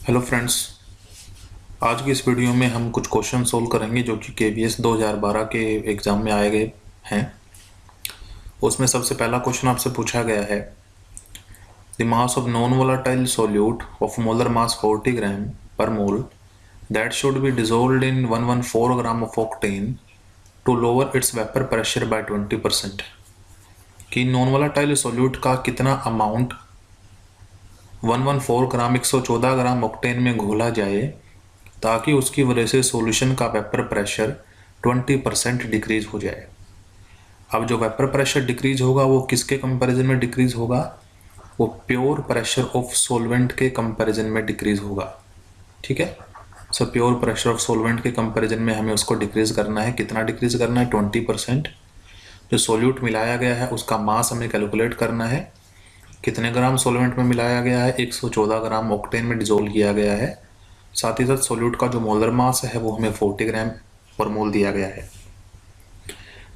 Hello friends, आज की इस वीडियो में हम कुछ क्वेश्चन सोल्व करेंगे जो कि KVS 2012 के एग्ज़ाम में आए गए हैं। उसमें सबसे पहला क्वेश्चन आपसे पूछा गया है, the mass of non volatile solute of molar mass 40 gram per mole that should be dissolved in 114 gram of octane to lower its vapour pressure by 20%। कि नॉन वोलेटाइल सोल्यूट का कितना अमाउंट 114 ग्राम 114 ग्राम octane में घोला जाए ताकि उसकी वजह से सॉल्यूशन का वेपर प्रेशर 20% डिक्रीज हो जाए। अब जो वेपर प्रेशर डिक्रीज होगा वो किसके कंपैरिजन में डिक्रीज होगा? वो प्योर प्रेशर ऑफ सॉल्वेंट के कंपैरिजन में डिक्रीज होगा। ठीक है, so pure pressure of solvent के कंपैरिजन में हमें उसको डिक्रीज करना है। कितना डिक्रीज करना है? 20%। जो सॉल्यूट मिलाया गया है उसका मास हमें कैलकुलेट करना है। कितने ग्राम सॉल्वेंट में मिलाया गया है? 114 ग्राम ऑक्टेन में डिजोल्व किया गया है। साथ ही साथ सोल्यूट का जो मोलर मास है वो हमें 40 ग्राम पर मोल दिया गया है।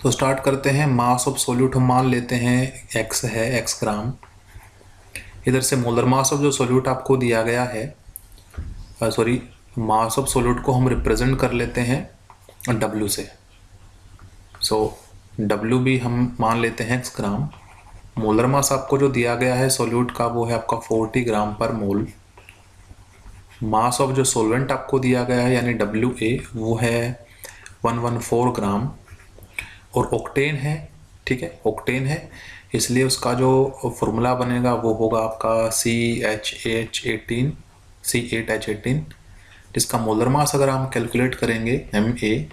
तो स्टार्ट करते हैं। मास ऑफ सोल्यूट हम मान लेते हैं x है, x ग्राम। इधर से मोलर मास ऑफ जो सोल्यूट आपको दिया गया है, मास ऑफ सोल्यूट को हम रिप्रेजेंट कर लेते हैं W से। सो W भी हम मान लेते हैं x ग्राम। मोलर मास आपको जो दिया गया है सोल्यूट का वो है आपका 40 gram per mole. Mass of जो सॉल्वेंट आपको दिया गया है यानी WA वो है 114 ग्राम और ऑक्टेन है। ठीक है, ऑक्टेन है इसलिए उसका जो फॉर्मूला बनेगा वो होगा आपका C8H18 जिसका मोलर मास अगर हम कैलकुलेट करेंगे MA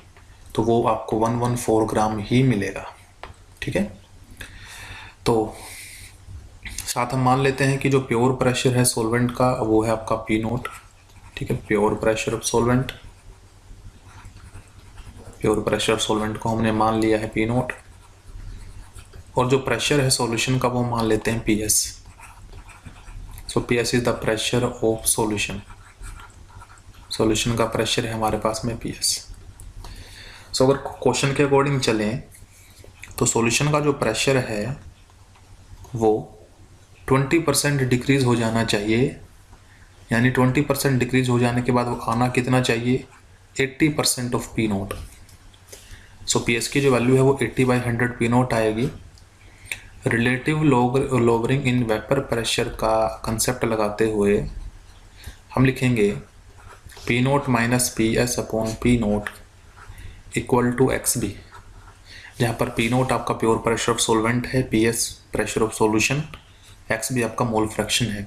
तो वो आपको 114 ग्राम ही मिलेगा। ठीक है, तो साथ हम मान लेते हैं कि जो प्योर प्रेशर है सॉल्वेंट का वो है आपका P0। ठीक है, pure pressure of solvent, pure pressure of solvent को हमने मान लिया है P0 और जो प्रेशर है सॉल्यूशन का वो मान लेते हैं PS। So PS is the pressure of solution. Solution का प्रेशर है हमारे पास में PS। सो अगर क्वेश्चन के अकॉर्डिंग चलें तो सॉल्यूशन का जो प्रेशर है वो 20% डिक्रीज हो जाना चाहिए, यानी 20% डिक्रीज हो जाने के बाद वो आना कितना चाहिए? 80% ऑफ P0। सो PS की जो वैल्यू है वो 80/100 P0 आएगी। Relative lowering in vapour pressure का कंसेप्ट लगाते हुए हम लिखेंगे P0 minus PS upon P0 equal to XB, जहाँ पर P0 आपका प्योर प्रेशर ऑफ सॉल्वेंट है, PS pressure of solution, XB आपका मोल फ्रैक्शन है।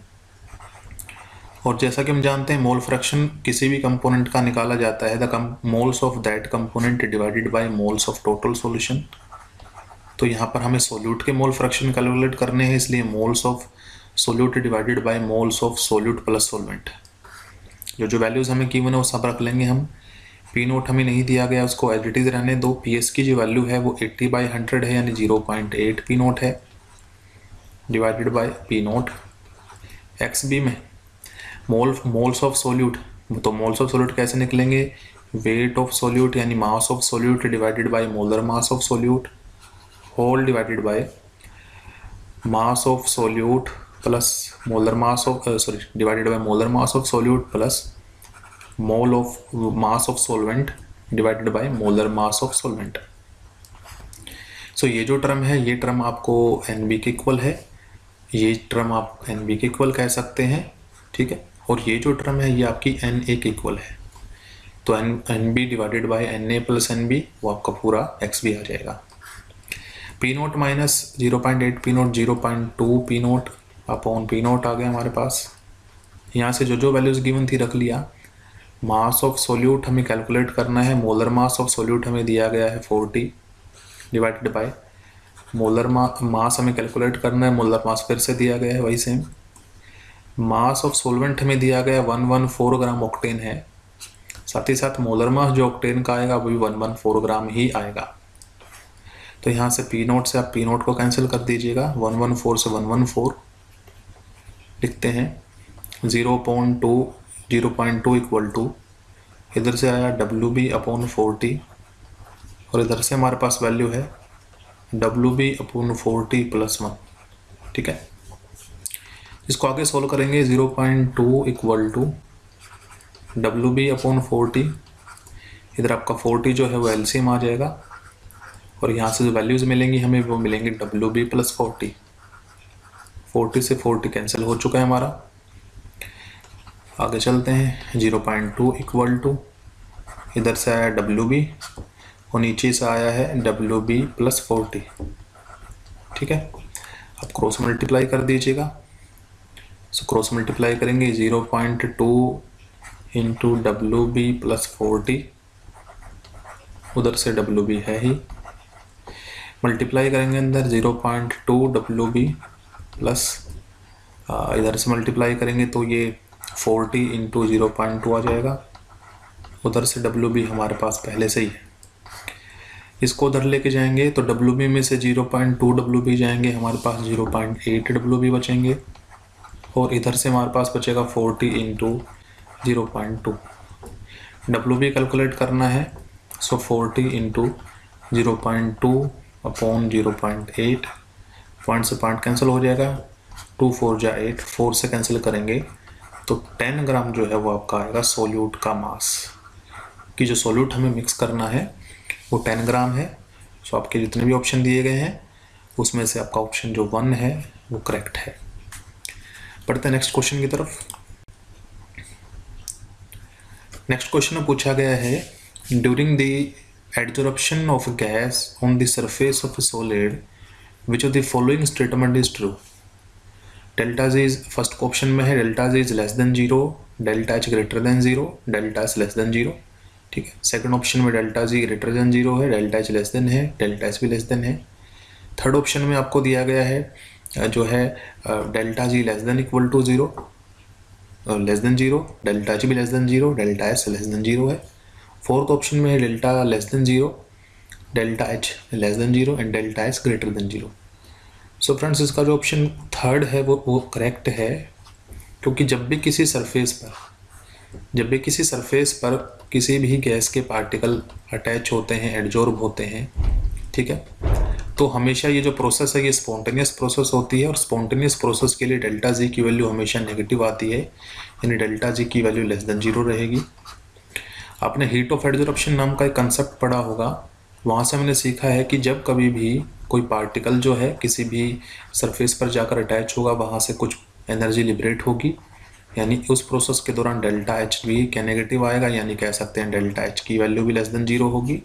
और जैसा कि हम जानते हैं मोल फ्रैक्शन किसी भी कंपोनेंट का निकाला जाता है the moles of that component divided by moles of total solution. तो यहाँ पर हमें सोल्यूट के मोल फ्रैक्शन कैलकुलेट करने हैं, इसलिए moles of solute divided bye moles of solute plus solvent. जो वैल्यूज़ हमें गिवन है वो सब रख लेंगे हम। P0 हमें नहीं दिया गया, उसको एज इट इज रहने दो। PS की जो वैल्यू है वो 80/100 है यानी 0.8 P0 है डिवाइडेड बाय P0। XB में मोल्स ऑफ सोल्यूट, तो मोल्स ऑफ सोल्यूट कैसे निकलेंगे? वेट ऑफ सोल्यूट यानी mass of solute divided by molar mass of solute whole divided by mass of solute plus molar mass of divided by molar mass of solute plus mole of mass of solvent divided by molar mass of solvent. So ये जो term है ये term आपको NB के equal है, ये term आप NB के इक्वल कह सकते हैं। ठीक है, और ये जो टर्म है ये आपकी NA के इक्वल है, तो NB divided by NA plus NB वो आपका पूरा XB आ जाएगा। P0 minus 0.8 P0 0.2 P0 upon P0 आ गया हमारे पास। यहाँ से जो वैल्यूज़ गिवन थी रख लिया। मास ऑफ सोल्यूट हमें कैलकुलेट करना है, मोलर मास ऑफ सोल्यूट हमें दिया गया है 40 डिवाइडेड बाय मोलर मास हमें कैलकुलेट करना है, मोलर मास फिर से दिया गया है वही सेम। मास ऑफ सॉल्वेंट हमें दिया गया 114 ग्राम ऑक्टेन है, साथ ही साथ मोलर मास जो ऑक्टेन का आएगा वो भी 114 ग्राम ही आएगा। तो यहाँ से P0 से आप P0 को कैंसिल कर दीजिएगा, 114 से 114 लिखते हैं। 0.2 इक्वल टू इधर से आया WB अपॉन 40 और इधर से हमारे पास वैल्यू है WB अपॉन 40 प्लस 1। ठीक है, इसको आगे सोल्व करेंगे। 0.2 इक्वल टू WB/40, इधर आपका 40 जो है वो LCM आ जाएगा और यहाँ से जो वैल्यूज़ मिलेंगी हमें वो मिलेंगी WB + 40। 40 से 40 कैंसिल हो चुका है हमारा। आगे चलते हैं। 0.2 इक्वल टू, इधर से आया WB और नीचे से आया है WB + 40। ठीक है, अब क्रॉस मल्टीप्लाई कर दीजिएगा। सो क्रॉस मल्टीप्लाई करेंगे 0.2 इंटू WB + 40, उधर से WB है ही, मल्टीप्लाई करेंगे अंदर 0.2 WB प्लस इधर से मल्टीप्लाई करेंगे तो ये 40 इंटू 0.2 आ जाएगा, उधर से WB हमारे पास पहले से ही है। इसको उधर लेके जाएंगे तो WB में से 0.2 WB जाएंगे, हमारे पास 0.8 WB बचेंगे और इधर से हमारे पास बचेगा 40 इंटू 0.2। WB कैलकुलेट करना है, सो 40 इंटू 0.2 अपॉन 0.8, पॉइंट से पॉइंट कैंसिल हो जाएगा, 2 4 जा 8, 4 से कैंसिल करेंगे तो 10 ग्राम जो है वो आपका आएगा सोल्यूट का मास। कि जो सोल्यूट हमें मिक्स करना है वो 10 ग्राम है। सो आपके जितने भी ऑप्शन दिए गए हैं उसमें से आपका ऑप्शन जो 1 है वो करेक्ट है। बढ़ते हैं नेक्स्ट क्वेश्चन की तरफ। नेक्स्ट क्वेश्चन में पूछा गया है, during the adsorption of gas on the surface of A solid which of the following statement is true. Delta G is, first option में है delta ji is less than 0, delta H greater than 0, delta S less than 0। ठीक है, second option में delta G greater than 0 है, delta H less then है, delta S भी less then है। Third option में आपको दिया गया है जो है delta G less than equal to 0, less than 0, delta H भी less than 0, delta S less than 0 है। फोर्थ ऑप्शन में है delta less than 0, delta H less than 0 and delta S greater than 0। So friends, इसका जो option third है वो correct है, क्योंकि जब भी किसी सरफेस पर किसी भी गैस के पार्टिकल अटैच होते हैं, एडजॉर्ब होते हैं, ठीक है, तो हमेशा ये जो प्रोसेस है ये स्पॉन्टेनियस प्रोसेस होती है और स्पॉन्टेनियस प्रोसेस के लिए डेल्टा जी की वैल्यू हमेशा नेगेटिव आती है, यानी डेल्टा जी की वैल्यू लेस देन 0 रहेगी। आपने हीट ऑफ एडजॉर्प्शन नाम का एक कंसेप्ट पढ़ा होगा, वहाँ से हमने सीखा है कि जब कभी भी कोई पार्टिकल जो है किसी भी सरफेस पर जाकर अटैच होगा, वहाँ से कुछ एनर्जी लिबरेट होगी, यानी उस प्रोसेस के दौरान डेल्टा एच भी क्या नेगेटिव आएगा, यानी कह सकते हैं डेल्टा एच की वैल्यू भी लेस देन 0 होगी।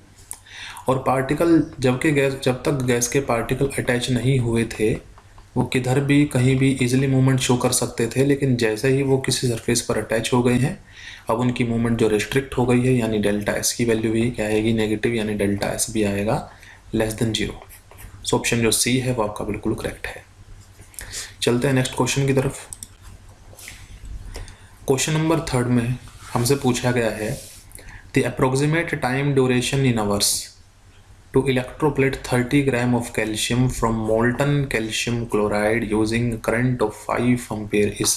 और पार्टिकल जब तक गैस के पार्टिकल अटैच नहीं हुए थे वो किधर भी कहीं भी इजीली मूवमेंट शो कर सकते थे, लेकिन जैसे ही वो किसी सरफेस पर अटैच हो गए हैं अब उनकी मूवमेंट जो रिस्ट्रिक्ट हो गई है, यानी डेल्टा एस की वैल्यू भी क्या आएगी, नेगेटिव, यानी डेल्टा एस भी आएगा लेस देन 0। सो ऑप्शन जो सी है वो आपका बिल्कुल करेक्ट है। चलते हैं नेक्स्ट क्वेश्चन की तरफ। क्वेश्चन नंबर 3 में हमसे पूछा गया है, the approximate time duration in hours to electroplate 30 gram of calcium from molten calcium chloride using current of 5 ampere is.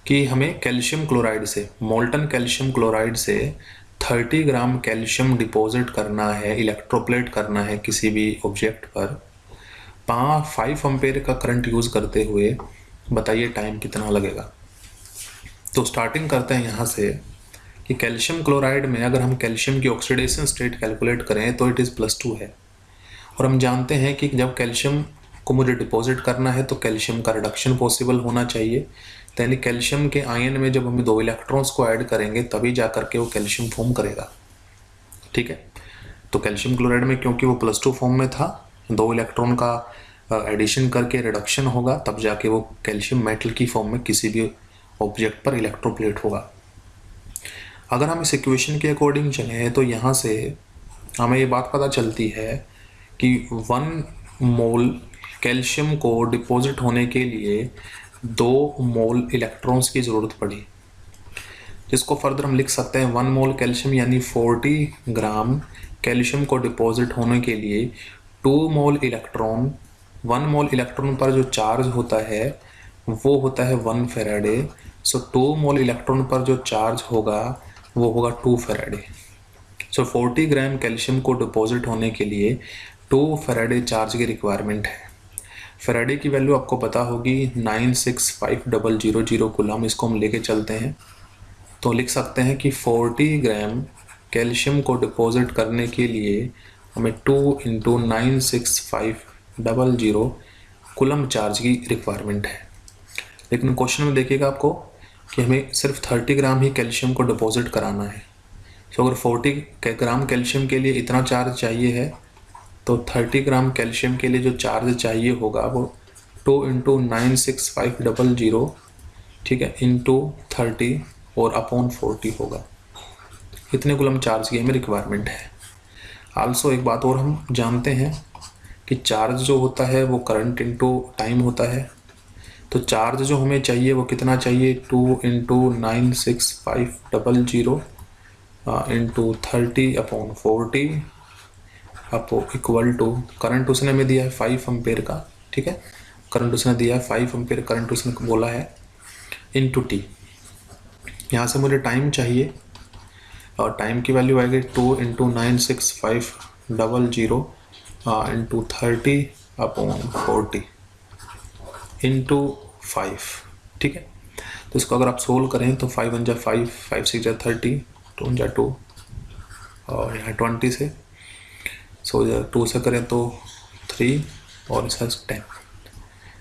कि हमें कैल्शियम क्लोराइड से, मोल्टन कैल्शियम क्लोराइड से 30 ग्राम कैल्शियम डिपॉजिट करना है, इलेक्ट्रोप्लेट करना है किसी भी ऑब्जेक्ट पर 5 एम्पीयर का करंट यूज़ करते हुए, बताइए टाइम कितना लगेगा। तो स्टार्टिंग करते हैं यहाँ से कि कैल्शियम क्लोराइड में अगर हम कैल्शियम की ऑक्सीडेशन स्टेट कैलकुलेट करें तो इट इज़ +2 है, और हम जानते हैं कि जब कैल्शियम को मुझे डिपॉजिट करना है तो कैल्शियम का रिडक्शन पॉसिबल होना चाहिए, यानी कैल्शियम के आयन में जब हम 2 इलेक्ट्रॉन्स को ऐड करेंगे तभी जा करके वो कैल्शियम फॉर्म करेगा। ठीक है, तो कैल्शियम क्लोराइड में क्योंकि वो +2 फॉर्म में था, 2 इलेक्ट्रॉन का एडिशन करके रिडक्शन होगा तब जाके वो कैल्शियम मेटल की फॉर्म में किसी भी ऑब्जेक्ट पर इलेक्ट्रोप्लेट होगा। अगर हम इस इक्वेशन के अकॉर्डिंग चलें तो यहाँ से हमें ये बात पता चलती है कि 1 मोल कैल्शियम को डिपॉजिट होने के लिए 2 मोल इलेक्ट्रॉन्स की ज़रूरत पड़ी, जिसको फर्दर हम लिख सकते हैं 1 मोल कैल्शियम यानी 40 ग्राम कैल्शियम को डिपॉजिट होने के लिए 2 मोल इलेक्ट्रॉन, 1 मोल इलेक्ट्रॉन पर जो चार्ज होता है वो होता है 1 फैराडे। सो 2 मोल इलेक्ट्रॉन पर जो चार्ज होगा वो होगा 2 फैराडे। सो 40 ग्राम कैल्शियम को डिपॉजिट होने के लिए 2 फैराडे चार्ज की रिक्वायरमेंट है। फैराडे की वैल्यू आपको पता होगी 96500 कूलम, इसको हम लेके चलते हैं तो लिख सकते हैं कि 40 ग्राम कैल्शियम को डिपॉजिट करने के लिए हमें 2 × 96500 कूलम चार्ज की रिक्वायरमेंट है। लेकिन क्वेश्चन में देखिएगा आपको कि हमें सिर्फ 30 ग्राम ही कैल्शियम को डिपॉजिट कराना है। तो अगर 40 ग्राम कैल्शियम के लिए इतना चार्ज चाहिए है तो 30 ग्राम कैल्शियम के लिए जो चार्ज चाहिए होगा वो 2 × 96500, ठीक है, इंटू 30 और अपॉन 40 होगा। इतने कूलम चार्ज की हमें रिक्वायरमेंट है। आल्सो एक बात और हम जानते हैं कि चार्ज जो होता है वो करंट इंटू टाइम होता है। तो चार्ज जो हमें चाहिए वो कितना चाहिए, 2 × 96500 इंटू 30 अपॉन 40 अपो इक्वल टू, करंट उसने हमें दिया है 5 एम्पेयर का, ठीक है, करंट उसने दिया है 5 एम्पेयर करंट उसने बोला है, इंटू टी। यहाँ से मुझे टाइम चाहिए और टाइम की वैल्यू आएगी 2 × 96500 इंटू 30 अपॉन 40 इंटू 5, ठीक है। तो इसको अगर आप सोल्व करें तो 5 × 5, 5 × 6 = 30, 2 × 2 और यहाँ 20 से, सो 2 से करें तो 3 और इसका 10।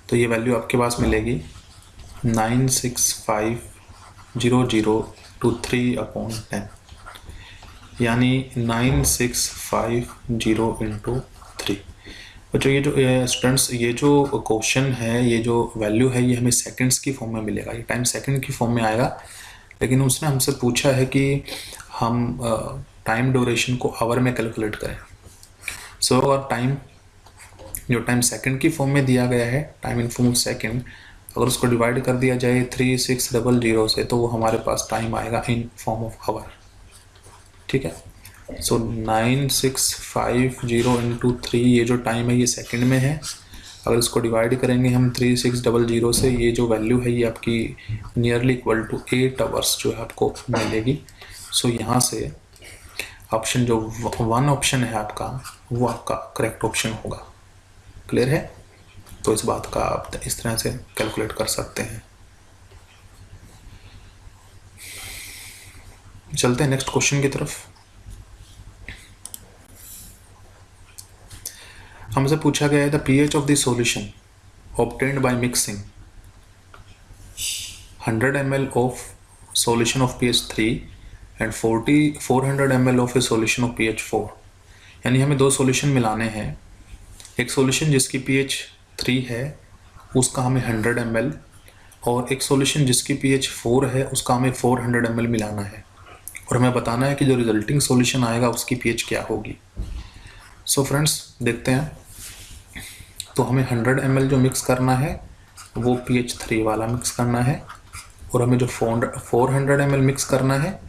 तो ये वैल्यू आपके पास मिलेगी 96500 to 3 अपॉन 10, यानी 9650 × 3। बच्चों ये जो स्टूडेंट्स ये जो क्वेश्चन है, ये जो वैल्यू है, ये हमें सेकंड्स की फॉर्म में मिलेगा, ये टाइम सेकंड की फॉर्म में आएगा। लेकिन उसने हमसे पूछा है कि हम टाइम ड्यूरेशन को आवर में कैलकुलेट करें। सो और टाइम जो टाइम सेकंड की फॉर्म में दिया गया है, टाइम इन फॉर्म सेकंड, अगर उसको डिवाइड कर दिया जाए 3600 से तो वो हमारे पास टाइम आएगा इन फॉर्म ऑफ आवर, ठीक है। सो 9650 × 3, ये जो टाइम है ये सेकंड में है। अगर इसको डिवाइड करेंगे हम 3600 से, ये जो वैल्यू है ये आपकी नियरली इक्वल टू 8 आवर्स जो है आपको मिलेगी। सो यहाँ से ऑप्शन जो 1 ऑप्शन है आपका, वो आपका करेक्ट ऑप्शन होगा। क्लियर है? तो इस बात का आप इस तरह से कैलकुलेट कर सकते हैं। चलते हैं नेक्स्ट क्वेश्चन की तरफ। हमसे पूछा गया है the pH of the solution obtained by mixing 100 ml of solution of pH 3 and 400 ml of a solution of pH 4। यानी हमें दो सॉल्यूशन मिलाने हैं। एक सॉल्यूशन जिसकी pH 3 है उसका हमें 100 ml, और एक सॉल्यूशन जिसकी pH 4 है उसका हमें 400 ml मिलाना है, और हमें बताना है कि जो रिजल्टिंग सॉल्यूशन आएगा उसकी pH क्या होगी। सो फ्रेंड्स देखते हैं। तो हमें 100 ml जो मिक्स करना है वो pH 3 वाला मिक्स करना है, और हमें जो 400 ml मिक्स करना है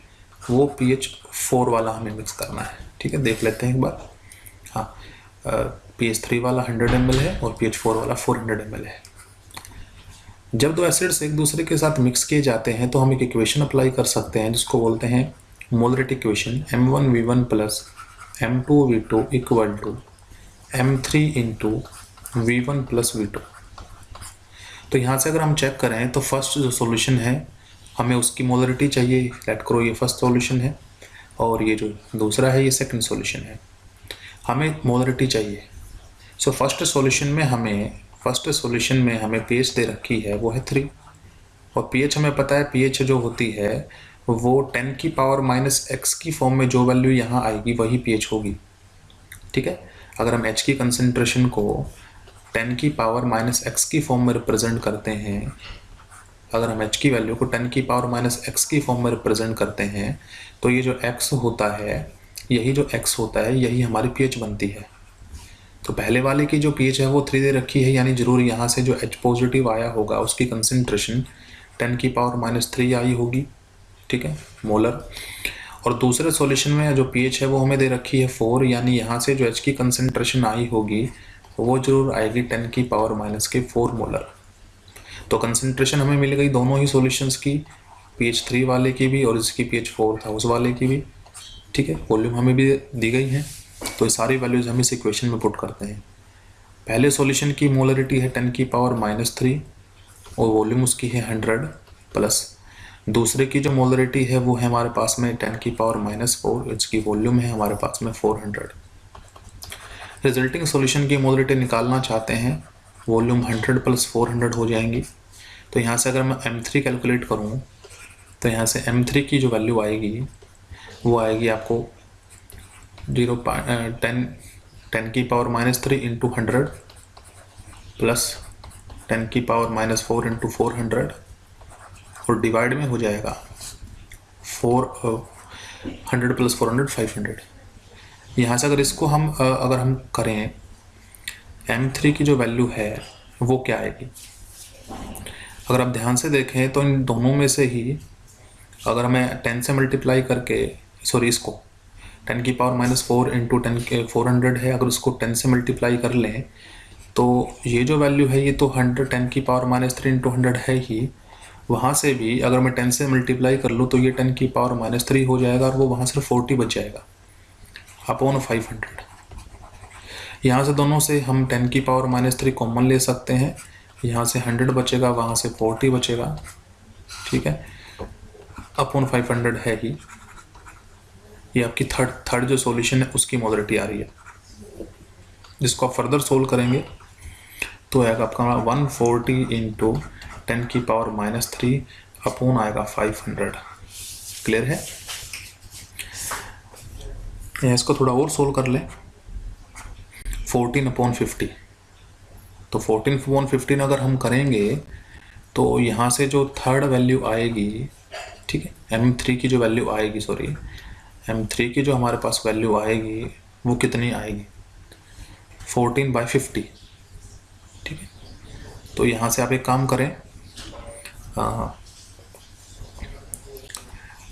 वो pH 4 वाला हमें मिक्स करना है, ठीक है। देख लेते हैं एक बार। हाँ, pH 3 वाला 100 ml है और pH 4 वाला 400 ml है। जब दो एसिड्स एक दूसरे के साथ मिक्स किए जाते हैं तो हम एक इक्वेशन अप्लाई कर सकते हैं जिसको बोलते हैं molarity equation, M1V1 + M2V2 = M3 × V1 + V2। तो यहाँ से अगर हम चेक करें तो फर्स्ट जो सॉल्यूशन है हमें उसकी मोलरिटी चाहिए। लेट करो ये फर्स्ट सॉल्यूशन है और ये जो दूसरा है ये सेकंड सॉल्यूशन है, हमें मोलरिटी चाहिए। सो फर्स्ट सॉल्यूशन में हमें pH दे रखी है वो है 3, और pH हमें पता है pH जो होती है वो 10⁻⁻x की फॉर्म में जो वैल्यू यहाँ आएगी वही pH होगी, ठीक है। अगर हम H की कंसंट्रेशन को 10⁻⁻x की फॉर्म में रिप्रेजेंट करते हैं, अगर हम H की वैल्यू को 10⁻⁻x की फॉर्म में रिप्रेजेंट करते हैं तो ये जो x होता है, यही जो x होता है यही हमारी pH बनती है। तो पहले वाले की जो pH है वो 3 दे रखी है, यानी जरूर यहाँ से जो H पॉजिटिव आया होगा उसकी कंसंट्रेशन 10⁻³ आई होगी, ठीक है, मोलर। और दूसरे सॉल्यूशन में जो pH है वो हमें दे रखी है 4, यानी यहाँ से जो H की कंसंट्रेशन आई होगी वो जरूर आएगी 10⁻⁻4 मोलर। तो कंसंट्रेशन हमें मिल गई दोनों ही सॉल्यूशंस की, pH 3 वाले की भी और इसकी pH 4 था उस वाले की भी, ठीक है। वॉल्यूम हमें भी दी गई है, तो ये सारी वैल्यूज हम इस इक्वेशन में पुट करते हैं। पहले सॉल्यूशन की मोलरिटी है 10⁻³ और वॉल्यूम उसकी है 100 प्लस दूसरे की जो मोलरिटी है वो है हमारे पास में 10⁻⁻⁴, इसकी वॉल्यूम है हमारे पास में 400। रिजल्टिंग सॉल्यूशन की मोलरिटी निकालना चाहते हैं, वॉल्यूम 100 + 400 हो जाएंगी। तो यहाँ से अगर मैं M3 कैलकुलेट करूँ तो यहाँ से M3 की जो वैल्यू आएगी वो आएगी आपको 10⁻³ इंटू 100 प्लस 10⁻⁴ इंटू 400 और डिवाइड में हो जाएगा 100 + 400 500। यहाँ से अगर इसको हम अगर हम करें, M3 की जो वैल्यू है वो क्या आएगी, अगर आप ध्यान से देखें तो इन दोनों में से ही अगर मैं 10 से मल्टीप्लाई करके, सॉरी इसको 10⁻⁻⁴ इंटू 400 है, अगर उसको 10 से मल्टीप्लाई कर लें तो ये जो वैल्यू है ये तो 10⁻³ इंटू 100 है ही, वहाँ से भी अगर मैं 10 से मल्टीप्लाई कर लूँ तो ये 10⁻³ हो जाएगा और वो वहाँ से 40 बच जाएगा अपॉन 500। यहाँ से दोनों से हम 10⁻³ कॉमन ले सकते हैं, यहाँ से 100 बचेगा, वहाँ से 40 बचेगा, ठीक है, अपॉन 500 है ही। ये आपकी थर्ड जो सॉल्यूशन है उसकी मोलरिटी आ रही है, जिसको आप फर्दर सोल्व करेंगे तो आएगा आपका 140 इंटू 10⁻³ अपॉन आएगा 500। क्लियर है? इसको थोड़ा और सोल्व कर लें, 14/50। तो 14/15 अगर हम करेंगे तो यहाँ से जो थर्ड वैल्यू आएगी, ठीक है, M3 की जो वैल्यू आएगी, सॉरी M3 की जो हमारे पास वैल्यू आएगी वो कितनी आएगी, 14/50, ठीक है। तो यहाँ से आप एक काम करें,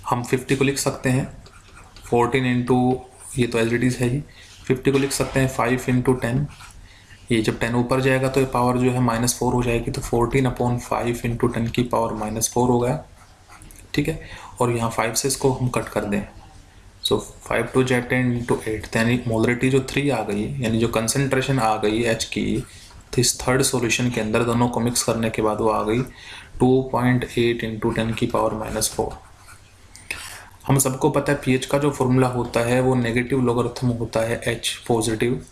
हम 50 को लिख सकते हैं 14 इंटू, ये तो एज है ही, 50 को लिख सकते हैं 5 इंटू 10, ये जब 10 ऊपर जाएगा तो ये पावर जो है -4 हो जाएगी, तो 14/5 इंटू 10⁻⁻⁴ हो गया, ठीक है। और यहाँ 5 से इसको हम कट कर दें, सो 5 2 10 इंटू 8, यानी मोलरिटी जो 3 आ गई, यानी जो कंसनट्रेशन आ गई H की, तो इस थर्ड सॉल्यूशन के अंदर दोनों को मिक्स करने के बाद वो आ गई 2.8 इंटू 10⁻⁴। हम सबको पता है pH का जो फॉर्मूला होता है वो नेगेटिव लॉगरिथम होता है H पॉजिटिव,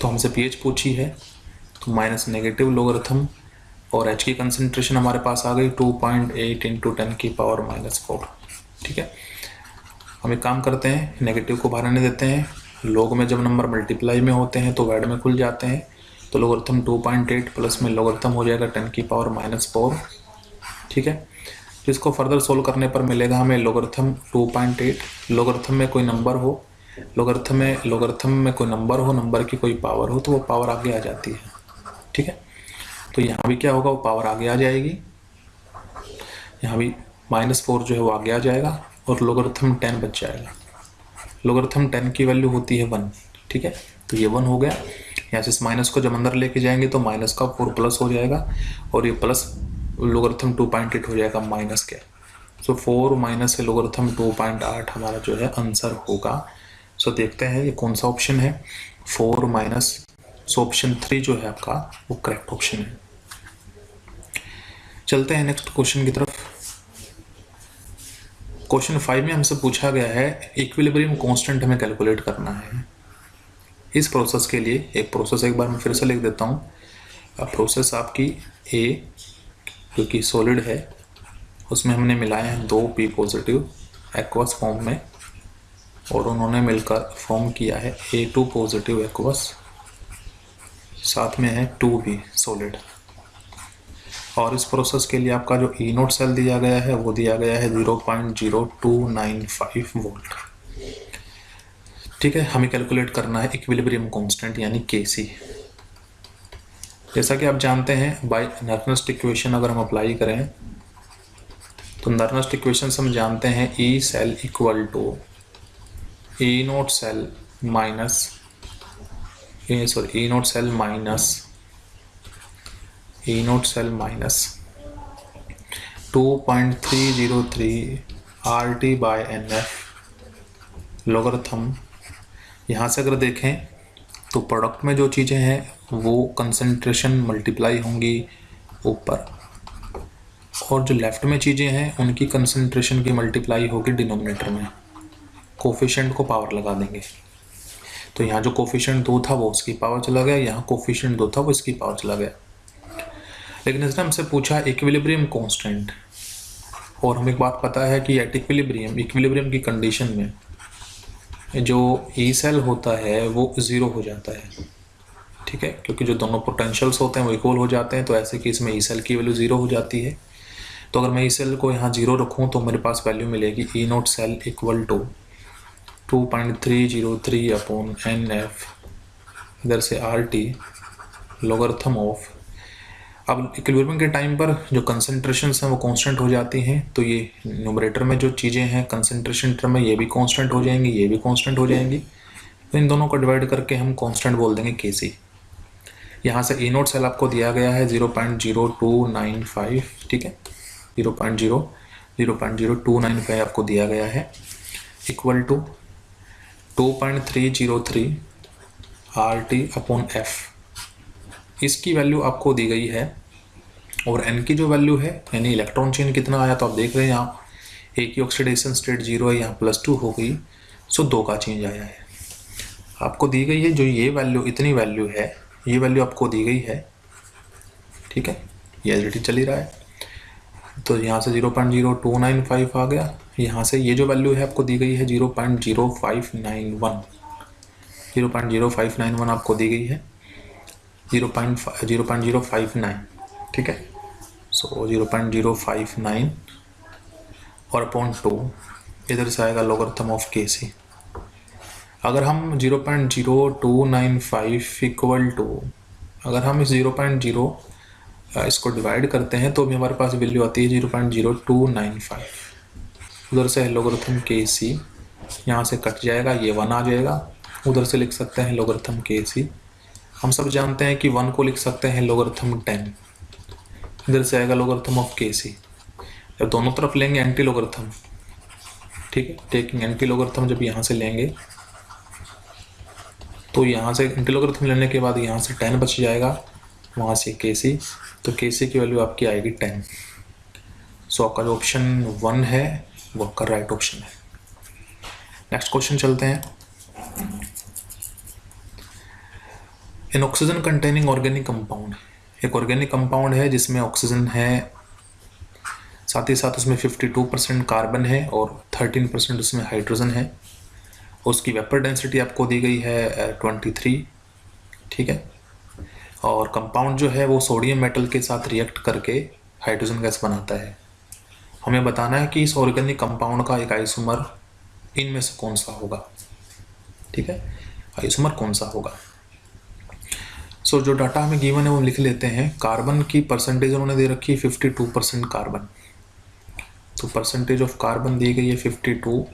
तो हमसे pH पूछी है तो माइनस नेगेटिव लॉगरिथम, और H की कंसंट्रेशन हमारे पास आ गई 2.8 इंटू 10⁻⁴, ठीक है। हम एक काम करते हैं, नेगेटिव को बाहर आने देते हैं, लॉग में जब नंबर मल्टीप्लाई में होते हैं तो वैड में खुल जाते हैं, तो लॉगरिथम 2.8 प्लस में लॉगरिथम हो जाएगा 10⁻⁻⁴, ठीक है। तो इसको फर्दर सोल्व करने पर मिलेगा हमें लॉगरिथम 2.8, लॉगरिथम में कोई नंबर हो, लॉगरिथम में कोई नंबर हो, नंबर की कोई पावर हो तो वो पावर आगे आ जाती है, ठीक है। तो यहाँ भी क्या होगा, वो पावर आगे आ जाएगी, यहाँ भी -4 जो है वो आगे आ जाएगा और लॉगरिथम 10 बच जाएगा। लॉगरिथम 10 की वैल्यू होती है 1, ठीक है, तो ये 1 हो गया। यहाँ से इस माइनस को जब अंदर लेके जाएंगे तो माइनस का 4 प्लस हो जाएगा और ये प्लस लॉगरिथम 2.8 हो जाएगा माइनस के, सो 4 माइनस लॉगरिथम 2.8 हमारा जो है आंसर होगा। सो देखते हैं ये कौन सा ऑप्शन है, 4 माइनस, सो ऑप्शन 3 जो है आपका वो करेक्ट ऑप्शन है। चलते हैं नेक्स्ट क्वेश्चन की तरफ। क्वेश्चन 5 में हमसे पूछा गया है इक्विलिब्रियम कांस्टेंट हमें कैलकुलेट करना है। इस प्रोसेस के लिए एक प्रोसेस एक बार मैं फिर से लिख देता हूँ। प्रोसेस आपकी A क्योंकि सॉलिड है उसमें हमने मिलाए हैं 2 P पॉजिटिव एक्वस फॉर्म में और उन्होंने मिलकर फॉर्म किया है A2 पॉजिटिव एक्वस, साथ में है 2B सॉलिड। और इस प्रोसेस के लिए आपका जो E0 सेल दिया गया है वो दिया गया है 0.0295 वोल्ट, ठीक है। हमें कैलकुलेट करना है इक्विलिब्रियम कांस्टेंट यानी Kc। जैसा कि आप जानते हैं बाय नर्नस्ट इक्वेशन अगर हम अप्लाई करें तो नर्नस्ट इक्वेशन से हम जानते हैं E cell equal to E0 cell minus E0 cell minus 2.303 RT/NF logarithm. यहाँ से अगर देखें तो प्रोडक्ट में जो चीज़ें हैं वो कंसंट्रेशन मल्टीप्लाई होंगी ऊपर और जो लेफ्ट में चीज़ें हैं उनकी कंसंट्रेशन की मल्टीप्लाई होगी डिनोमिनेटर में, कोफिशिएंट को पावर लगा देंगे। तो यहाँ जो कोफिशिएंट 2 था वो उसकी पावर चला गया, यहाँ कोफिशिएंट 2 था वो इसकी पावर चला गया। लेकिन इसने हमसे पूछा इक्विलिब्रियम कांस्टेंट, और हमें एक बात पता है कि एट इक्विलिब्रियम की कंडीशन में जो ई सेल होता है वो ज़ीरो हो जाता है, ठीक है, क्योंकि जो दोनों पोटेंशियल्स होते हैं वो इक्वल हो जाते हैं। तो ऐसे केस में ई सेल की वैल्यू ज़ीरो हो जाती है। तो अगर मैं ई सेल को यहाँ ज़ीरो रखूँ तो मेरे पास वैल्यू मिलेगी E naught cell equal to 2.303 अपॉन एन एफ, इधर से आर टी लॉगरिथम ऑफ। अब इक्विलिब्रियम के टाइम पर जो कंसंट्रेशंस हैं वो कांस्टेंट हो जाती हैं, तो ये न्यूमरेटर में जो चीज़ें हैं कंसंट्रेशन टर्म में ये भी कांस्टेंट हो जाएंगी, ये भी कांस्टेंट हो जाएंगी। तो इन दोनों को डिवाइड करके हम कांस्टेंट बोल देंगे के सी। यहाँ से ई नोट सेल आपको दिया गया है 0.0295, ठीक है, 0.0295 आपको दिया गया है, equal to 2.303 R T upon F, इसकी वैल्यू आपको दी गई है। और एन की जो वैल्यू है यानी इलेक्ट्रॉन चेन कितना आया, तो आप देख रहे हैं यहाँ ए की ऑक्सीडेशन स्टेट 0 है, यहाँ +2 हो गई, सो 2 का चेंज आया है। आपको दी गई है जो ये वैल्यू, इतनी वैल्यू है, ये वैल्यू आपको दी गई है, ठीक है, ये एलरेडी चल ही रहा है। तो यहाँ से 0.0295 आ गया, यहाँ से ये जो वैल्यू है आपको दी गई है 0.0591 आपको दी गई है, 0.059, ठीक है। सो 0.059 और अपॉन 2, इधर से आएगा लॉगरिथम ऑफ के सी। अगर हम 0.0295 इक्वल टू, अगर हम इस 0.0 इसको डिवाइड करते हैं तो भी हमारे पास वैल्यू आती है 0.0295। उधर से है लॉगरिथम के सी, यहाँ से कट जाएगा, ये 1 आ जाएगा, उधर से लिख सकते हैं लॉगरिथम के सी। हम सब जानते हैं कि 1 को लिख सकते हैं लॉगरिथम 10, इधर से आएगा लॉगरिथम ऑफ के सी। जब दोनों तरफ लेंगे एंटी लॉगरिथम, ठीक है, टेकिंग एंटी लॉगरिथम जब यहाँ से लेंगे तो यहाँ से एंटी लॉगरिथम लेने के बाद यहाँ से 10 बच जाएगा, वहाँ से के सी, तो के सी की वैल्यू आपकी आएगी 10। सो आपका जो ऑप्शन 1 है वो आपका राइट ऑप्शन है। नेक्स्ट क्वेश्चन चलते हैं। इन ऑक्सीजन कंटेनिंग ऑर्गेनिक कंपाउंड, एक ऑर्गेनिक कंपाउंड है जिसमें ऑक्सीजन है, साथ ही साथ उसमें 52% कार्बन है और 13% उसमें हाइड्रोजन है। उसकी वेपर डेंसिटी आपको दी गई है 23, ठीक है, और कंपाउंड जो है वो सोडियम मेटल के साथ रिएक्ट करके हाइड्रोजन गैस बनाता है। हमें बताना है कि इस ऑर्गेनिक कंपाउंड का एक आइसोमर इनमें से कौन सा होगा, ठीक है, आइसोमर कौन सा होगा। सो जो डाटा हमें गिवन है वो लिख लेते हैं। कार्बन की परसेंटेज उन्होंने दे रखी है 52% कार्बन, तो परसेंटेज ऑफ कार्बन दी गई है 52,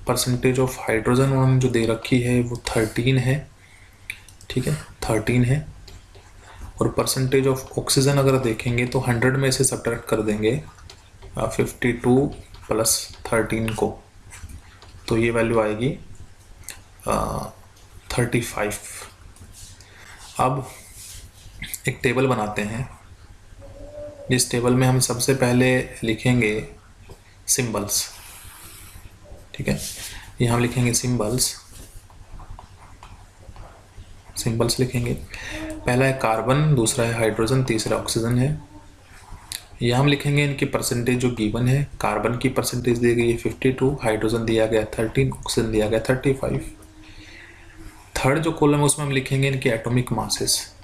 परसेंटेज ऑफ हाइड्रोजन उन्होंने जो दे रखी है वो 13 है, ठीक है, 13 है। और परसेंटेज ऑफ ऑक्सीजन अगर देखेंगे तो 100 में से सब्ट्रैक्ट कर देंगे 52 प्लस 13 को, तो ये वैल्यू आएगी 35। अब एक टेबल बनाते हैं, जिस टेबल में हम सबसे पहले लिखेंगे सिंबल्स, ठीक है, यहाँ हम लिखेंगे सिंबल्स लिखेंगे। पहला है कार्बन, दूसरा है हाइड्रोजन, तीसरा ऑक्सीजन है। यहाँ हम लिखेंगे इनकी परसेंटेज जो गिवन है। कार्बन की परसेंटेज दी गई है 52, हाइड्रोजन दिया गया 13, ऑक्सीजन दिया गया 35। थर्ड जो कॉलम है उसमें हम लिखेंगे इनके एटॉमिक मासेस।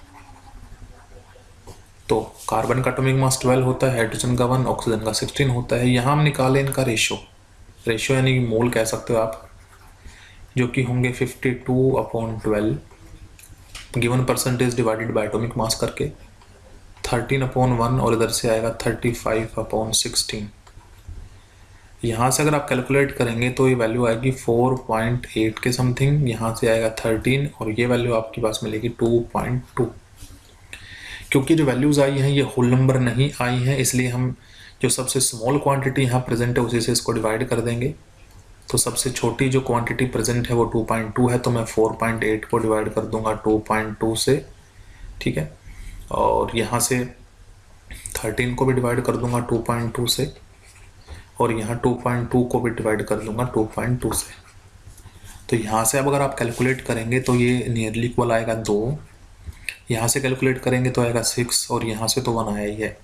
तो कार्बन का एटॉमिक मास 12 होता है, हाइड्रोजन का 1, ऑक्सीजन का 16 होता है। यहाँ हम निकालें इनका रेशो यानी मोल कह सकते हो आप, जो कि होंगे 52/12 given percentage divided by atomic mass करके 13/1, और इधर से आएगा 35/16। यहाँ से अगर आप कैलकुलेट करेंगे तो ये वैल्यू आएगी 4.8 के समथिंग, यहाँ से आएगा 13 और ये वैल्यू आपके पास मिलेगी 2.2। क्योंकि जो वैल्यूज़ आई हैं ये होल नंबर नहीं आई हैं, इसलिए हम जो सबसे स्मॉल क्वांटिटी यहाँ प्रेजेंट है उसी से इसको डिवाइड कर देंगे। तो सबसे छोटी जो क्वांटिटी प्रेजेंट है वो 2.2 है, तो मैं 4.8 को डिवाइड कर दूंगा 2.2 से, ठीक है। और यहाँ से 13 को भी डिवाइड कर दूंगा 2.2 से, और यहाँ 2.2 को भी डिवाइड कर दूंगा 2.2 से। तो यहाँ से अब अगर आप कैलकुलेट करेंगे तो ये नियरली इक्वल आएगा 2, यहाँ से कैलकुलेट करेंगे तो आएगा 6, और यहाँ से तो 1 आया ही है।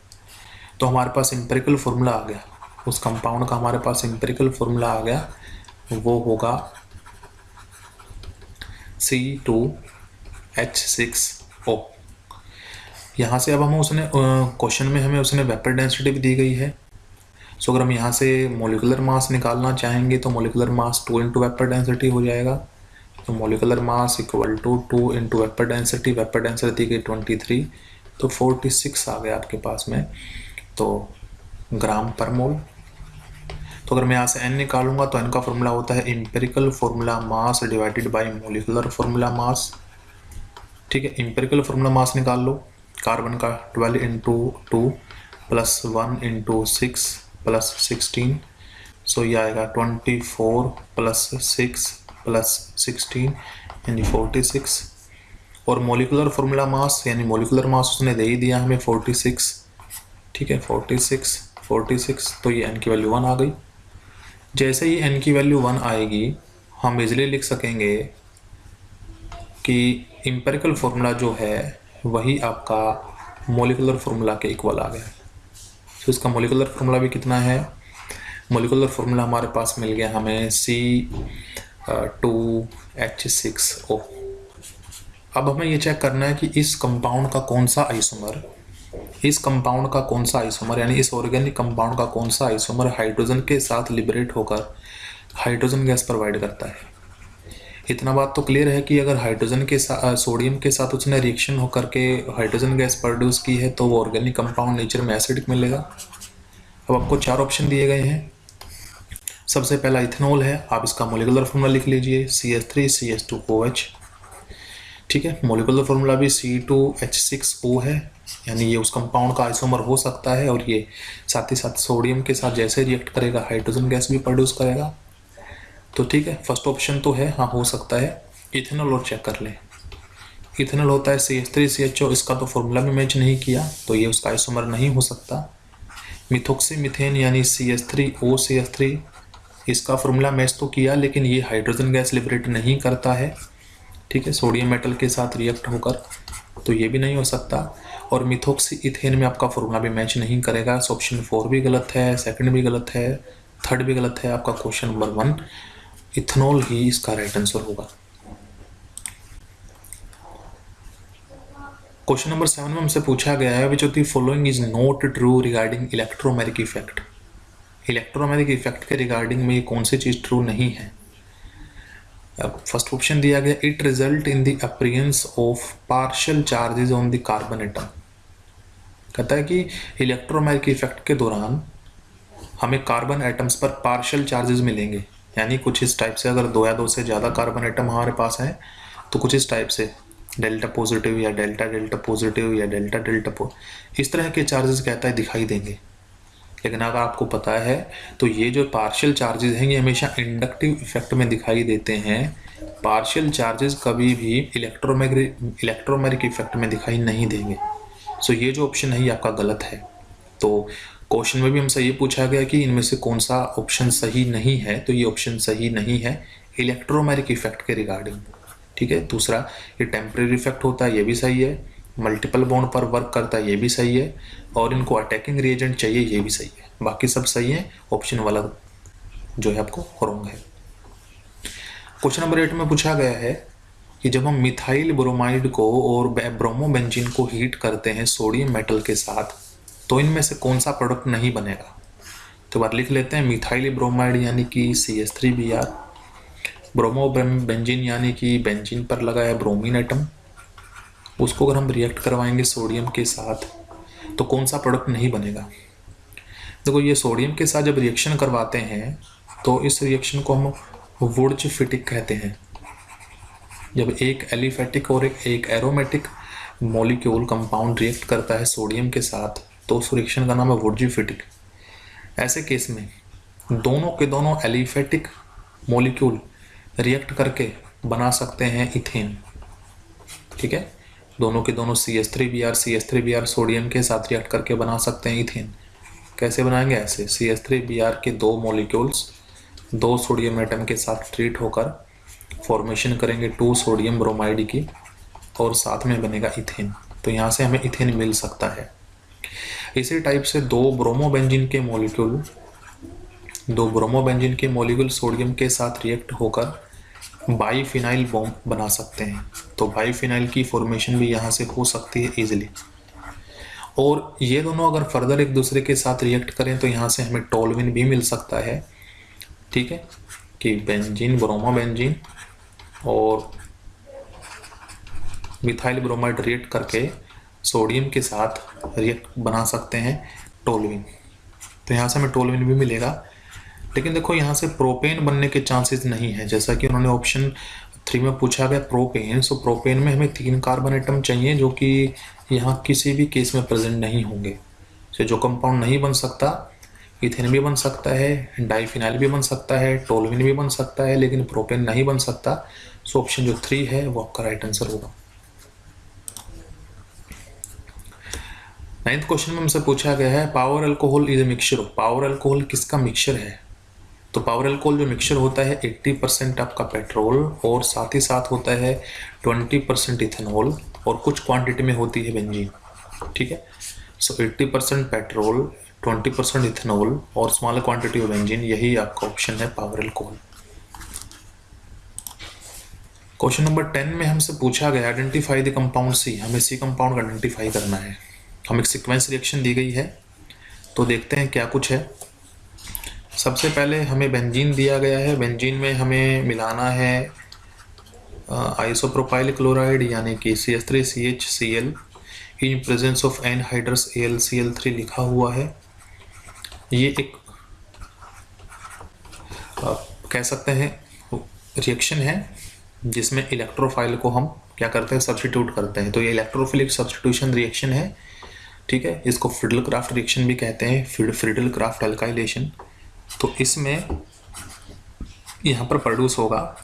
तो हमारे पास एम्पिरिकल फॉर्मूला आ गया, उस कंपाउंड का हमारे पास एम्पिरिकल फॉर्मूला आ गया, वो होगा C2H6O। यहाँ से अब हम उसने क्वेश्चन में हमें उसने वेपर डेंसिटी भी दी गई है। सो अगर हम यहाँ से मोलिकुलर मास निकालना चाहेंगे तो molecular mass 2 into vapour density हो जाएगा। तो molecular mass equal to 2 into vapour density दी गई 23, तो 46 आ गया आपके पास में, तो ग्राम पर मोल। तो अगर मैं यहाँ से n निकालूंगा तो n का फॉर्मूला होता है empirical formula mass divided by molecular formula mass. ठीक है, एम्पिरिकल फॉर्मूला मास निकाल लो, कार्बन का 12 इंटू 2 प्लस 1 इंटू 6 प्लस 16, सो ये आएगा 24 प्लस 6 प्लस 16 यानी 46। और मोलिकुलर फॉर्मूला मास यानी मोलिकुलर मास उसने दे ही दिया हमें 46। ठीक है, 46, तो ये n की वैल्यू 1 आ गई। जैसे ही n की वैल्यू 1 आएगी हम इजीली लिख सकेंगे कि एम्पिरिकल फॉर्मूला जो है वही आपका मोलिकुलर फॉर्मूला के इक्वल आ गया। तो इसका मोलिकुलर फॉर्मूला भी कितना है, मोलिकुलर फॉर्मूला हमारे पास मिल गया हमें C2H6O। अब हमें ये चेक करना है कि इस कंपाउंड का कौन सा आइसोमर यानी इस ऑर्गेनिक कंपाउंड का कौन सा आइसोमर हाइड्रोजन के साथ लिबरेट होकर हाइड्रोजन गैस प्रोवाइड करता है। इतना बात तो क्लियर है कि अगर हाइड्रोजन के साथ सोडियम के साथ उसने रिएक्शन होकर के हाइड्रोजन गैस प्रोड्यूस की है तो वो ऑर्गेनिक कंपाउंड नेचर में एसिडिक मिलेगा। अब आपको 4 ऑप्शन दिए गए हैं। सबसे पहला इथेनॉल है, आप इसका मोलिकुलर फॉर्मूला लिख लीजिए CH3CH2OH। ठीक है, मोलिकुलर फॉर्मूला भी C2H6O है, यानी ये उस कंपाउंड का आइसोमर हो सकता है, और ये साथ ही साथ सोडियम के साथ जैसे रिएक्ट करेगा हाइड्रोजन गैस भी प्रोड्यूस करेगा। तो ठीक है, फर्स्ट ऑप्शन तो है, हाँ हो सकता है। इथेनॉल और चेक कर लें, इथेनॉल होता है CH3CHO, इसका तो फॉर्मूला भी मैच नहीं किया तो ये उसका आइसोमर नहीं हो सकता। मिथोक्सी मीथेन यानी CH3OCH3, इसका फॉर्मूला मैच तो किया लेकिन ये हाइड्रोजन गैस लिबरेट नहीं करता है। ठीक है, सोडियम मेटल के साथ रिएक्ट होकर, तो ये भी नहीं हो सकता। और मिथोक्सी इथेन में आपका फॉर्मूला भी मैच नहीं करेगा। ऑप्शन 4 भी गलत है, सेकंड भी गलत है, थर्ड भी गलत है। आपका क्वेश्चन नंबर 1 इथेनॉल ही इसका राइट आंसर होगा। क्वेश्चन नंबर 7 में हमसे पूछा गया है which of the following is not true regarding electromeric effect. Electromeric effect के रिगार्डिंग में कौन सी चीज ट्रू नहीं है। फर्स्ट ऑप्शन दिया गया it result in the appearance of partial charges on the carbon atom. कहता है कि इलेक्ट्रोमेरिक इफेक्ट के दौरान हमें कार्बन एटम्स पर पार्शियल चार्जेस मिलेंगे, यानी कुछ इस टाइप से, अगर 2 या 2 से ज़्यादा कार्बन एटम हमारे पास है तो कुछ इस टाइप से डेल्टा पॉजिटिव या डेल्टा डेल्टा पॉजिटिव या डेल्टा डेल्टा इस तरह के चार्जेस कहता है दिखाई देंगे। लेकिन अगर आपको पता है तो ये जो पार्शियल चार्जेस हैं ये हमेशा इंडक्टिव इफेक्ट में दिखाई देते हैं। पार्शियल चार्जेस कभी भी इलेक्ट्रोमेरिक इफेक्ट में दिखाई नहीं देंगे। सो ये जो ऑप्शन है ये आपका गलत है। तो क्वेश्चन में भी हमसे ये पूछा गया कि इनमें से कौन सा ऑप्शन सही नहीं है, तो ये ऑप्शन सही नहीं है इलेक्ट्रोमेरिक इफेक्ट के रिगार्डिंग। ठीक है, दूसरा ये टेम्परेरी इफेक्ट होता है, ये भी सही है। मल्टीपल बॉन्ड पर वर्क करता है, ये भी सही है। और इनको अटैकिंग रिएजेंट चाहिए, ये भी सही है। बाकी सब सही है, ऑप्शन वाला जो है आपको रॉन्ग है। क्वेश्चन नंबर 8 में पूछा गया है कि जब हम मिथाइल ब्रोमाइड को और ब्रोमोबेंजीन को हीट करते हैं सोडियम मेटल के साथ तो इनमें से कौन सा प्रोडक्ट नहीं बनेगा। तो बार लिख लेते हैं, मिथाइल ब्रोमाइड यानी कि CH3Br, ब्रोमोबेंजीन यानी कि बेंजीन पर लगा है ब्रोमीन एटम, उसको अगर हम रिएक्ट करवाएंगे सोडियम के साथ तो कौन सा प्रोडक्ट नहीं बनेगा। देखो, ये सोडियम के साथ जब रिएक्शन करवाते हैं तो इस रिएक्शन को हम वुर्ज-फिटिक कहते हैं। जब एक एलिफेटिक और एक एरोमेटिक मॉलिक्यूल कंपाउंड रिएक्ट करता है सोडियम के साथ तो उस रिएक्शन का नाम है वुर्ज-फिटिक। ऐसे केस में दोनों के दोनों एलिफेटिक मॉलिक्यूल रिएक्ट करके बना सकते हैं इथेन। ठीक है, दोनों के दोनों CH3Br सोडियम के साथ रिएक्ट करके बना सकते हैं इथेन। कैसे बनाएंगे? ऐसे CH3Br के दो मॉलिक्यूल्स दो सोडियम एटम के साथ ट्रीट होकर फॉर्मेशन करेंगे 2 सोडियम ब्रोमाइड की और साथ में बनेगा इथेन। तो यहाँ से हमें इथेन मिल सकता है। इसी टाइप से दो ब्रोमोबेंजीन के मॉलिक्यूल सोडियम के साथ रिएक्ट होकर बाईफिनाइल बॉन्ड बना सकते हैं। तो बाईफिनाइल की फॉर्मेशन भी यहाँ से हो सकती है इजीली। और ये दोनों अगर फर्दर एक दूसरे के साथ रिएक्ट करें तो यहाँ से हमें टोलुइन भी मिल सकता है। ठीक है, कि बेंजीन ब्रोमोबेंजीन और मिथाइल ब्रोमाइड रिएक्ट करके सोडियम के साथ रिएक्ट बना सकते हैं टोलुइन। तो यहाँ से हमें टोलुइन भी मिलेगा। लेकिन देखो यहाँ से प्रोपेन बनने के चांसेस नहीं है, जैसा कि उन्होंने ऑप्शन 3 में पूछा गया प्रोपेन। सो प्रोपेन में हमें 3 कार्बन एटम चाहिए जो कि यहाँ किसी भी केस में प्रेजेंट नहीं होंगे। तो जो कंपाउंड नहीं बन सकता, इथेन भी बन सकता है, डाइफिनाइल भी बन सकता है, टोलुइन भी बन सकता है, लेकिन प्रोपेन नहीं बन सकता। सो ऑप्शन जो 3 है वो आपका राइट आंसर होगा। 9th क्वेश्चन में हमसे पूछा गया है power alcohol is a mixture. Power alcohol किसका मिक्सचर है? तो पावर अल्कोहल जो मिक्सचर होता है 80% आपका पेट्रोल और साथ ही साथ होता है 20% इथेनॉल और कुछ क्वांटिटी में होती है बेंजीन। ठीक है, सो 80% पेट्रोल, 20% इथेनॉल और स्मॉल क्वांटिटी ऑफ बेंजीन, यही आपका ऑप्शन है पावर अल्कोहल। क्वेश्चन नंबर 10 में हमसे पूछा गया आइडेंटिफाई द कंपाउंड सी। हमें सी कंपाउंड का आइडेंटिफाई करना है। हम एक सीक्वेंस रिएक्शन दी गई है, तो देखते हैं क्या कुछ है। सबसे पहले हमें बेंजीन दिया गया है। बेंजीन में हमें मिलाना है आइसोप्रोपाइल क्लोराइड यानी कि CH3CHCl in presence of anhydrous AlCl3 लिखा हुआ है। ये एक कह सकते हैं रिएक्शन है जिसमें इलेक्ट्रोफाइल को हम क्या करते हैं, सब्स्टिट्यूट करते हैं। तो ये इलेक्ट्रोफिलिक सब्स्टिट्यूशन रिएक्शन है। ठीक है, इसको फ्रिडल-क्राफ्ट रिएक्शन भी कहते हैं, फ्रिडल-क्राफ्ट अल्काइलेशन। तो इसमें यहाँ पर प्रोड्यूस होगा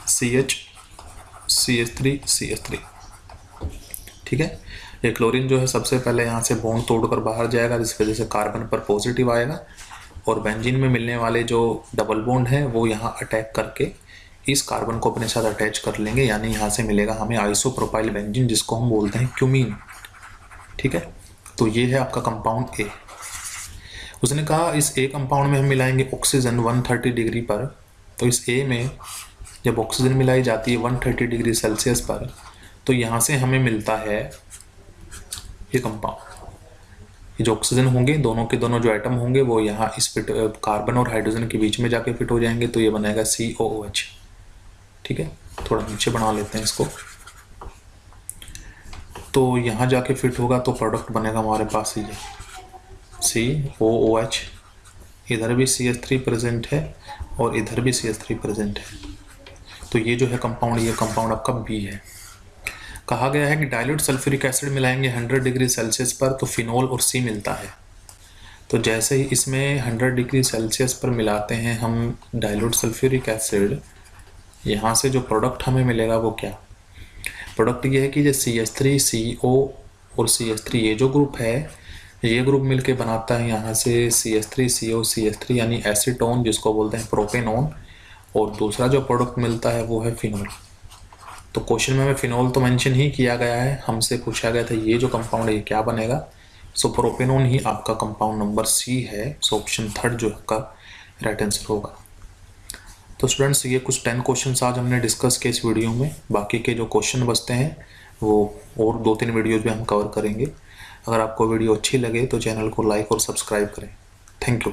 CH3CH3। ठीक है, ये क्लोरीन जो है सबसे पहले यहाँ से बॉन्ड तोड़कर बाहर जाएगा, जिस वजह से कार्बन पर पॉजिटिव आएगा और बेंजीन में मिलने वाले जो डबल बॉन्ड है वो यहाँ अटैक करके इस कार्बन को अपने साथ अटैच कर लेंगे, यानी यहाँ से मिलेगा हमें आइसोप्रोपाइल बेंजीन, जिसको हम बोलते हैं क्यूमीन। ठीक है, तो ये है आपका कंपाउंड ए। उसने कहा इस ए कंपाउंड में हम मिलाएंगे ऑक्सीजन 130 डिग्री पर। तो इस ए में जब ऑक्सीजन मिलाई जाती है 130 डिग्री सेल्सियस पर, तो यहाँ से हमें मिलता है ये कंपाउंड। ये जो ऑक्सीजन होंगे, दोनों के दोनों जो एटम होंगे वो यहाँ इस कार्बन और हाइड्रोजन के बीच में जाके फिट हो जाएंगे, तो ये बनेगा COOH। ठीक है, थोड़ा नीचे बना लेते हैं इसको। तो यहाँ जाके फिट होगा तो प्रोडक्ट बनेगा हमारे पास ये COOH। इधर भी CH3 प्रेजेंट है और इधर भी CH3 प्रेजेंट है। तो ये जो है कंपाउंड, ये कंपाउंड आपका बी है। कहा गया है कि डाइल्यूट सल्फ्यूरिक एसिड मिलाएंगे 100 डिग्री सेल्सियस पर तो फिनोल और C मिलता है। तो जैसे ही इसमें 100 डिग्री सेल्सियस पर मिलाते हैं हम डाइल्यूट सल्फ्यूरिक एसिड, यहाँ से जो प्रोडक्ट हमें मिलेगा वो क्या? प्रोडक्ट ये है कि जो CH3 CO और CH3 ये जो ग्रुप है, ये ग्रुप मिलके बनाता है यहाँ से CH3 CO CH3 यानी एसीटोन, जिसको बोलते हैं प्रोपेनोन, और दूसरा जो प्रोडक्ट मिलता है वो है फिनोल। तो क्वेश्चन में हमें फिनोल तो मेंशन ही किया गया है, हमसे पूछा गया था ये जो कंपाउंड है ये क्या बनेगा। सो प्रोपेनोन ही आपका कंपाउंड नंबर C है। सो ऑप्शन 3 जो आपका राइट आंसर होगा। तो स्टूडेंट्स ये कुछ 10 क्वेश्चंस आज हमने डिस्कस किए इस वीडियो में। बाकी के जो क्वेश्चन बचते हैं वो और 2-3 वीडियोज़ में हम कवर करेंगे। अगर आपको वीडियो अच्छी लगे तो चैनल को लाइक और सब्सक्राइब करें। Thank you.